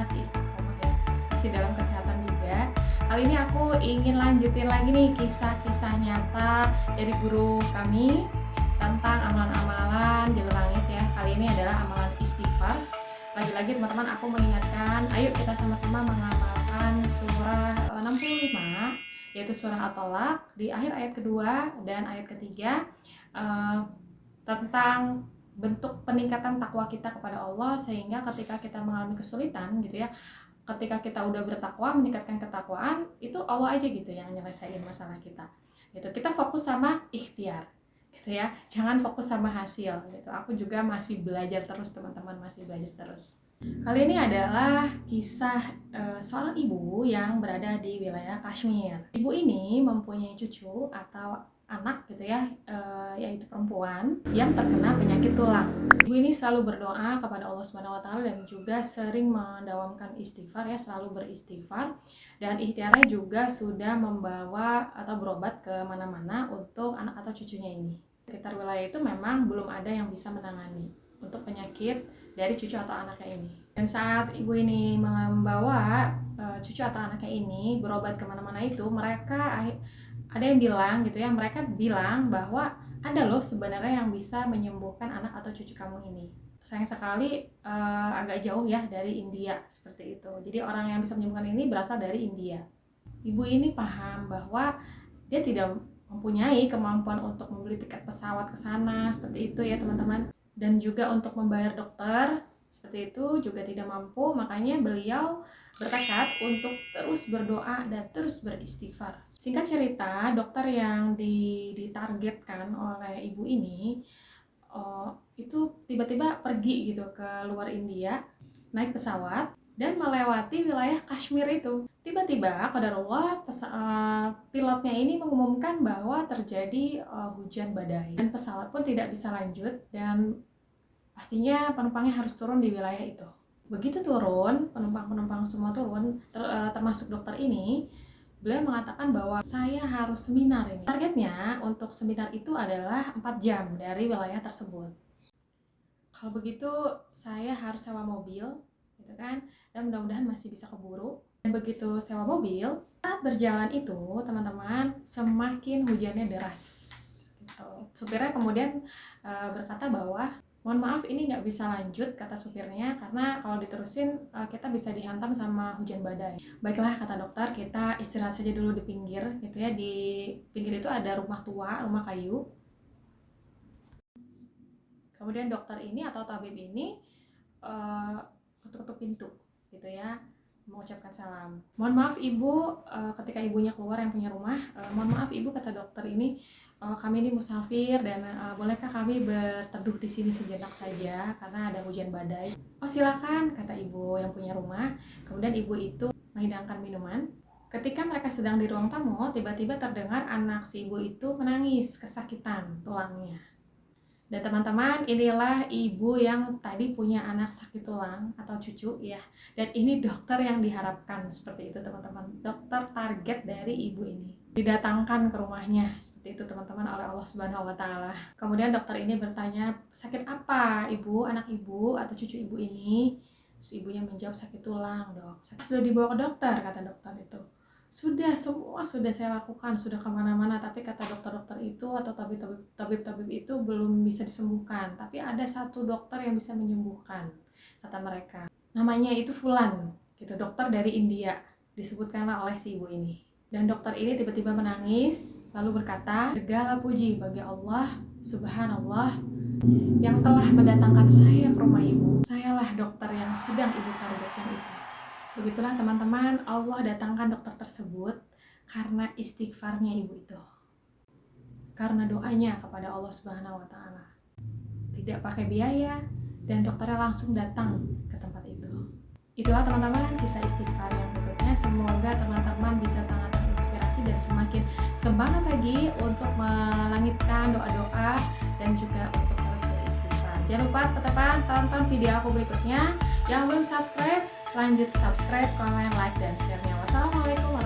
masih istiqomah ya, masih dalam kesehatan juga. Kali ini aku ingin lanjutin lagi nih kisah-kisah nyata dari guru kami tentang amalan-amalan jalur langit ya. Kali ini adalah amalan istighfar. Lagi-lagi teman-teman, aku mengingatkan, ayo kita sama-sama mengamalkan surah 65, yaitu surah At-Tolaq di akhir ayat kedua dan ayat ketiga, tentang bentuk peningkatan takwa kita kepada Allah, sehingga ketika kita mengalami kesulitan gitu ya, ketika kita udah bertakwa, meningkatkan ketakwaan, itu Allah aja gitu yang nyelesain masalah kita gitu. Kita fokus sama ikhtiar gitu ya, jangan fokus sama hasil gitu. Aku juga masih belajar terus teman-teman, masih belajar terus. Kali ini adalah kisah seorang ibu yang berada di wilayah Kashmir. Ibu ini mempunyai cucu atau anak gitu ya, yaitu perempuan yang terkena penyakit tulang. Ibu ini selalu berdoa kepada Allah Subhanahu wa taala dan juga sering mendawamkan istighfar ya, selalu beristighfar, dan ikhtiarnya juga sudah membawa atau berobat ke mana-mana untuk anak atau cucunya ini. Sekitar wilayah itu memang belum ada yang bisa menangani untuk penyakit dari cucu atau anaknya ini. Dan saat ibu ini membawa cucu atau anaknya ini berobat kemana-mana itu, mereka ada yang bilang gitu ya, mereka bilang bahwa ada loh sebenarnya yang bisa menyembuhkan anak atau cucu kamu ini. Sayang sekali agak jauh ya dari India seperti itu. Jadi orang yang bisa menyembuhkan ini berasal dari India. Ibu ini paham bahwa dia tidak mempunyai kemampuan untuk membeli tiket pesawat ke sana seperti itu ya teman-teman. Dan juga untuk membayar dokter seperti itu juga tidak mampu, makanya beliau bertekad untuk terus berdoa dan terus beristighfar. Singkat cerita, dokter yang ditargetkan oleh ibu ini itu tiba-tiba pergi gitu ke luar India, naik pesawat dan melewati wilayah Kashmir itu. Tiba-tiba qadarullah pilotnya ini mengumumkan bahwa terjadi hujan badai dan pesawat pun tidak bisa lanjut, dan pastinya penumpangnya harus turun di wilayah itu. Begitu turun, penumpang-penumpang semua turun, termasuk dokter ini, beliau mengatakan bahwa saya harus seminar ini. Targetnya untuk seminar itu adalah 4 jam dari wilayah tersebut. Kalau begitu saya harus sewa mobil gitu kan, dan mudah-mudahan masih bisa keburu. Dan begitu sewa mobil, saat berjalan itu teman-teman, semakin hujannya deras gitu. Supirnya kemudian berkata bahwa mohon maaf ini nggak bisa lanjut, kata supirnya, karena kalau diterusin kita bisa dihantam sama hujan badai. Baiklah, kata dokter, kita istirahat saja dulu di pinggir gitu ya. Di pinggir itu ada rumah tua, rumah kayu. Kemudian dokter ini atau tabib ini ketuk-ketuk pintu gitu ya, mengucapkan salam. Mohon maaf ibu, ketika ibunya keluar yang punya rumah, mohon maaf ibu, kata dokter ini, kami ini musafir dan bolehkah kami berteduh di sini sejenak saja karena ada hujan badai. Oh silakan, kata ibu yang punya rumah. Kemudian ibu itu menghidangkan minuman. Ketika mereka sedang di ruang tamu, tiba-tiba terdengar anak si ibu itu menangis kesakitan tulangnya. Dan teman-teman, inilah ibu yang tadi punya anak sakit tulang atau cucu ya. Dan ini dokter yang diharapkan seperti itu teman-teman. Dokter target dari ibu ini didatangkan ke rumahnya seperti itu teman-teman oleh Allah Subhanahu wa taala. Kemudian dokter ini bertanya, sakit apa ibu, anak ibu atau cucu ibu ini? Terus ibunya menjawab, sakit tulang dok. Sudah dibawa ke dokter, kata dokter itu. Sudah, semua sudah saya lakukan, sudah kemana-mana, tapi kata dokter-dokter itu atau tabib-tabib itu belum bisa disembuhkan. Tapi ada satu dokter yang bisa menyembuhkan, kata mereka. Namanya itu Fulan, gitu, dokter dari India, disebutkanlah oleh si ibu ini. Dan dokter ini tiba-tiba menangis, lalu berkata, segala puji bagi Allah, subhanallah, yang telah mendatangkan saya ke rumah ibu. Sayalah dokter yang sedang ibu targetkan itu. Begitulah teman-teman, Allah datangkan dokter tersebut karena istighfarnya ibu itu, karena doanya kepada Allah Subhanahu wa taala. Tidak pakai biaya dan dokternya langsung datang ke tempat itu. Itulah teman-teman kisah istighfar yang berikutnya. Semoga teman-teman bisa sangat terinspirasi dan semakin semangat lagi untuk melangitkan doa-doa dan juga untuk terus beristighfar. Jangan lupa teman-teman tonton video aku berikutnya. Yang belum subscribe, lanjut subscribe, comment, like, dan share-nya. Wassalamualaikum warahmatullahi wabarakatuh.